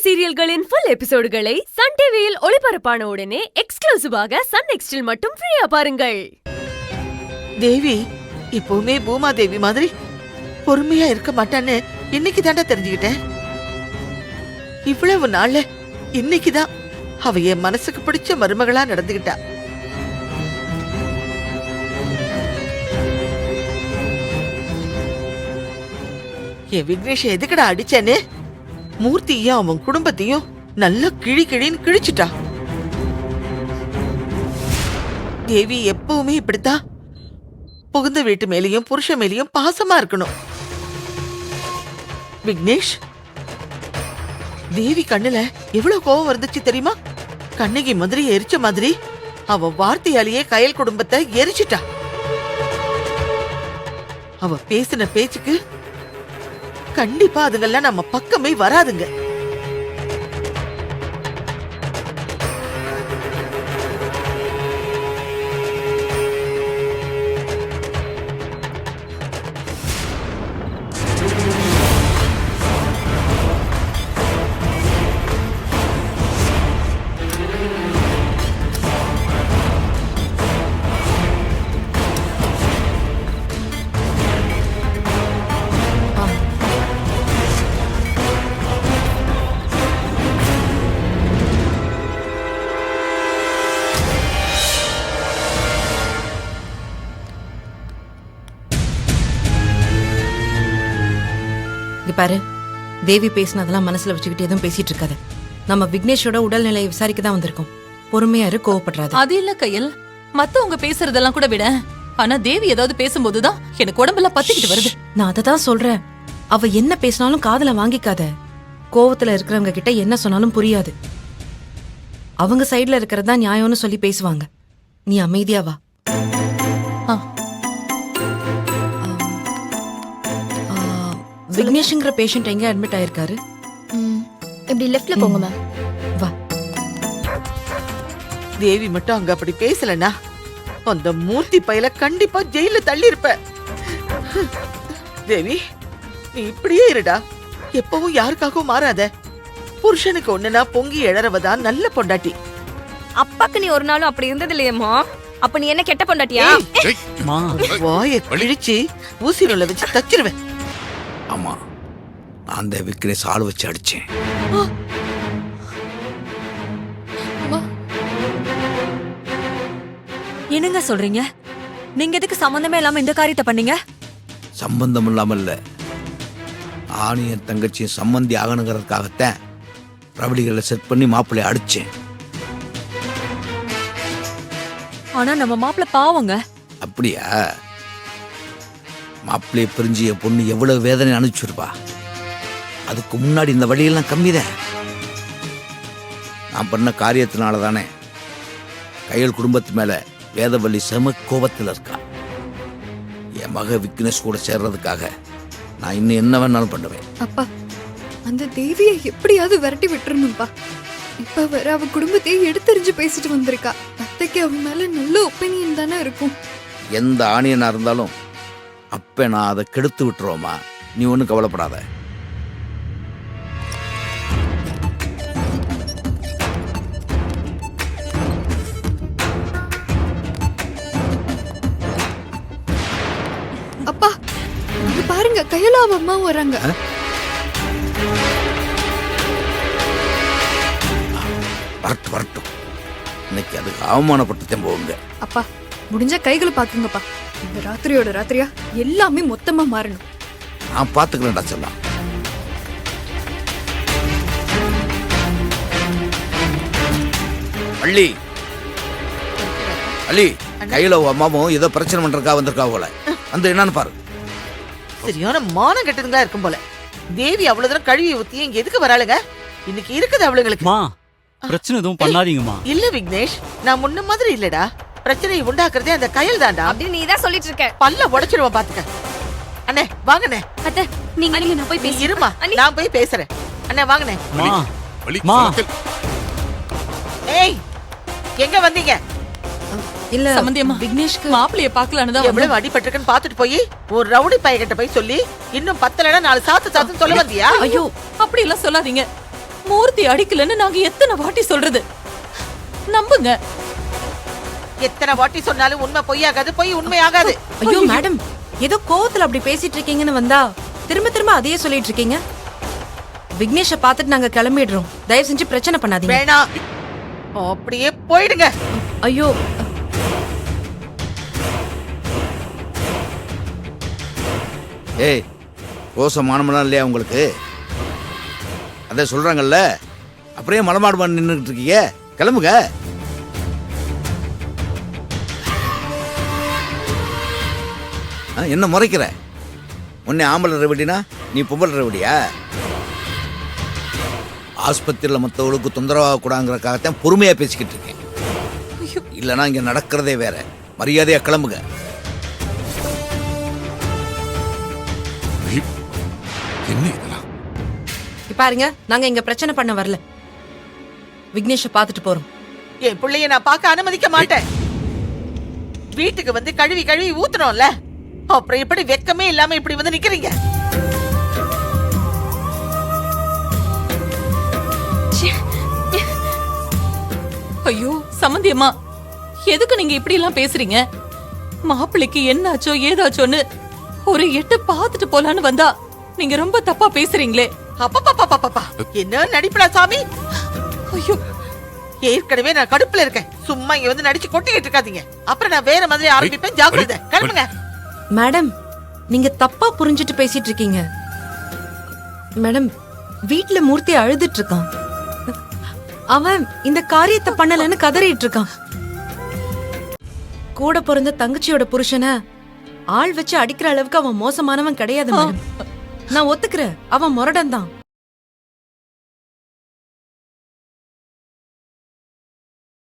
சீரியல்களின் full எபிசோடுகளை Sun டிவியில் ஒளிபரப்பான உடனே எக்ஸ்க்ளூசிவாக சன் நெக்ஸ்டில் மட்டும் ஃப்ரீயா பாருங்கள். தேவி இப்பவுமே பூமா தேவி மாதிரி பொறுமையா இருக்க மாட்டான்னு இன்னைக்கு தாண்டா தெரிஞ்சுக்கிட்டேன். இவ்வளவு நாள்ல இன்னைக்குதான் அவ என் மனசுக்கு பிடிச்ச மருமகளா நடந்துகிட்டா. என் விக்னேஷ் எதுக்கடா அடிச்சேன்னு மூர்த்தியும் அவன் குடும்பத்தையும் நல்ல கிழின்னு கிழிச்சுட்டா. தேவி எப்பவுமே இப்படித்தான் புகுந்த வீட்டு மேலேயும் புருஷ மேலேயும் பாசமா இருக்கணும். விக்னேஷ், தேவி கண்ணுல எவ்வளவு கோபம் வந்துச்சு தெரியுமா? கண்ணகி மாதிரி எரிச்ச மாதிரி அவ வார்த்தையாலேயே கயல் குடும்பத்தை எரிச்சிட்டா. அவ பேசின பேச்சுக்கு கண்டிப்பா அதுங்கெல்லாம் நம்ம பக்கமே வராதுங்க. பாரு, தேவி பேசினதெல்லாம் மனசுல வச்சுக்கிட்டு எதுவும் பேசிட்டு இருக்காத. நம்ம விக்னேஷோட உடல்நிலையை விசாரிக்க தான் வந்திருக்கோம். பொறுமையா இரு, கோவப்படுறாது. அது இல்ல கையல், மத்தவங்க பேசுறதெல்லாம் கூட விட, ஆனா தேவி ஏதாவது பேசும்போதுதான் எனக்கு உடம்பெல்லாம் பத்திக்கிட்டு வருது. நான் அதை தான் சொல்றேன். அவ என்ன பேசினாலும் காதுல வாங்கிக்காத. கோவத்துல இருக்கிறவங்க கிட்ட என்ன சொன்னாலும் புரியாது. அவங்க சைடுல இருக்கிறதா நியாயம்னு சொல்லி பேசுவாங்க. நீ அமைதியா வா. விக்னேஷ்ங்கிற பேஷண்ட் எங்க அட்மிட் ஆயிருக்காரு? இப்படி லெஃப்ட்ல போங்க மேம். வா. தேவி மட்டும் அங்க அப்படி பேசலனா அந்த மூர்த்தி பையில கண்டிப்பா ஜெயில தள்ளி இருப்ப. தேவி, நீ இப்படியே இருடா. எப்பவும் யாருக்காகவும் மாறாத. புருஷனுக்கு ஒண்ணுனா பொங்கி எழறவதான் நல்ல பொண்டாட்டி. அப்பாக்கு நீ ஒரு நாளும் அப்படி இருந்தது இல்லையம்மா. அப்ப நீ என்ன கெட்ட பொண்டாட்டியா? வாயை கிழிச்சு ஊசி நூலை வச்சு தச்சிருவேன். ஆமா, அந்த விக்னேஷ் ஆள் வச்சு அடிச்சேன். என்னங்க சொல்றீங்க? நீங்க எதுக்கு சம்பந்தமே இல்லாம இந்த காரியத்தை பண்ணீங்க? சம்பந்தம் இல்லாம இல்ல, ஆணியன் தங்கச்சியும் சம்பந்தி ஆகணுங்கிறதுக்காகத்தான் ரவடிகளை செட் பண்ணி மாப்பிள்ளைய அடிச்சேன். ஆனா நம்ம மாப்பிள்ள பாவங்க. அப்படியா? மாப்பிள்ளைய பிரிஞ்சு என் பொண்ணு எவ்வளவு வேதனை அனுப்பிச்சிருப்பா. அதுக்கு முன்னாடி இந்த வழியெல்லாம் கம்மிதான். நான் பண்ண காரியத்தினால தானே கையல் குடும்பத்து மேல வேதவள்ளி செம கோபத்தில் இருக்கா. என் மக விக்னேஷ் கூட சேர்றதுக்காக நான் இன்னும் என்ன வேணாலும் பண்ணுவேன். அப்பா, அந்த தேவியை எப்படியாவது விரட்டி விட்டுறணும்பா. இப்ப வர அவ குடும்பத்தையே எடுத்தறிஞ்சு பேசிட்டு வந்திருக்கா. அத்தைக்கு அவ மேல நல்ல ஒப்பீனியன் தானே இருக்கும். எந்த ஆணியனா இருந்தாலும் அப்ப நான் அதை கெடுத்து விட்டுருவோமா, நீ ஒன்றும் கவலைப்படாத. அப்பா, இங்க பாருங்க, கையில அவ அம்மாவும் வராங்க. வரட்டும் வரட்டும், இன்னைக்கு அதுக்கு அவமானப்பட்டு போகுங்க. அப்பா, முடிஞ்ச கைகளை பாக்குங்கப்பா. இந்த ராத்திரியோட ராத்திரியா எல்லாமே மொத்தமா மாறணும். நான் பாத்துக்கிறேன்டா சொல்லலாம். அள்ளி அள்ளி, கையில அம்மாவும் ஏதோ பிரச்சனை பண்றதுக்காக வந்திருக்கா போல. அந்த என்னன்னு பாரு. சரியான மானம் கெட்டதுங்களா இருக்கும் போல. தேவி அவ்வளவு தூரம் கழுவி ஊத்தி இங்க எதுக்கு வராளுங்க? இன்னைக்கு இருக்குது அவளுங்களுக்கு. பிரச்சனை எதுவும் பண்ணாதீங்கம்மா. இல்ல விக்னேஷ், நான் முன்ன மாதிரி இல்லடா. பிரச்சனையை உண்டாக்குறதே அந்த கயல் தாண்டா. அப்படி நீ தான் சொல்லிட்டு இருக்க. பல்ல உடைச்சிடுவோம் பாத்துக்க. அண்ணே வாங்கண்ணே. அத்தை, நீங்க நான் போய் நீ பேசி இருமா, நான் போய் பேசுறேன். அண்ணே வாங்கண்ணே. ஏய், எங்க வந்தீங்க? இல்ல சம்பந்தியம்மா, விக்னேஷ்க்கு மாப்பிள்ளைய பாக்கலான்னு தான். எவ்வளவு அடிபட்டிருக்குன்னு பாத்துட்டு போய் ஒரு ரவுடி பையன்கிட்ட போய் சொல்லி இன்னும் 10 4 சாத்து சாத்துன்னு சொல்ல வந்தியா? ஐயோ, அப்படி எல்லாம் சொல்லாதீங்க. மூர்த்தி அடிக்கலன்னு நாங்க எத்தனை வாட்டி சொல்றது? நம்புங்க. எத்தனை வாட்டி சொன்னாலும் உண்மை பொய்யாகாது, பொய் உண்மையாகாது. ஐயோ மேடம், ஏதோ கோவத்துல அப்படி பேசிட்டு இருக்கீங்கன்னு வந்தா திரும்ப திரும்ப அதையே சொல்லிட்டு இருக்கீங்க. விக்னேஷை பார்த்துட்டு நாங்க கிளம்பிடுறோம். தயவு செஞ்சு பிரச்சனை பண்ணாதீங்க. வேணாம், அப்படியே போயிடுங்க. ஐயோ ஏய், ரோசமானமெல்லாம் இல்லையா உங்களுக்கு? அதை சொல்றாங்கல்ல, அப்படியே மலமாடு பண்ணி நின்றுட்டு இருக்கீங்க. கிளம்புங்க. என்ன முறைக்கிற? உன்னை ஆம்பளை ரெவடினா நீ பொம்பளை ரெவடியா? ஆஸ்பத்திரியில் மற்றவங்களுக்கு தொந்தரவாக கூடாங்கிறக்காகத்தான் பொறுமையா பேசிக்கிட்டு இருக்கேன். இல்லைன்னா இங்க நடக்கிறதே வேற. மரியாதையா கிளம்புங்க. என்ன இதெல்லாம்? பாருங்க, நாங்க இங்க பிரச்சனை பண்ண வரல. விக்னேஷை பார்த்துட்டு போறோம். என் பிள்ளைய நான் பார்க்க அனுமதிக்க மாட்டேன். வீட்டுக்கு வந்து கழுவி கழுவி ஊத்தணும்ல, அப்புறம் எப்படி வெக்கமே இல்லாம இப்படி வந்து நிக்கிறீங்க? ஐயோ சம்மந்தி அம்மா, எதுக்கு நீங்க இப்படி எல்லாம் பேசுறீங்க? மாப்பிள்ளைக்கு என்னாச்சோ ஏதாச்சோன்னு ஒரு எட்டு பார்த்துட்டு போலான்னு வந்தா நீங்க ரொம்ப தப்பா பேசுறீங்களே. அப்பப்பா, என்ன நடிப்படா சாமி? ஐயோ, ஏற்கனவே நான் கடுப்புல இருக்கேன். சும்மா இங்க வந்து நடிச்சு கொட்டிக்கிட்டு இருக்காதீங்க. அப்புறம் நான் வேற மாதிரி ஆரம்பிப்பேன். ஜாக்கிரதை. கிளம்புங்க. மேடம், நீங்க தப்பா புரிஞ்சிட்டு பேசிட்டு இருக்கீங்க. மேடம், வீட்ல மூர்த்தி அழுதுட்டு இருக்கான். அவன் இந்த காரியத்தை பண்ணலன்னு கதறிட்டு இருக்கான். கூட பிறந்த தங்கச்சியோட புருஷனை ஆள் வச்சு அடிக்கிற அளவுக்கு அவன் மோசமானவன் கிடையாது மேடம். நான் ஒத்துக்கிறேன், அவன் முரடன் தான்.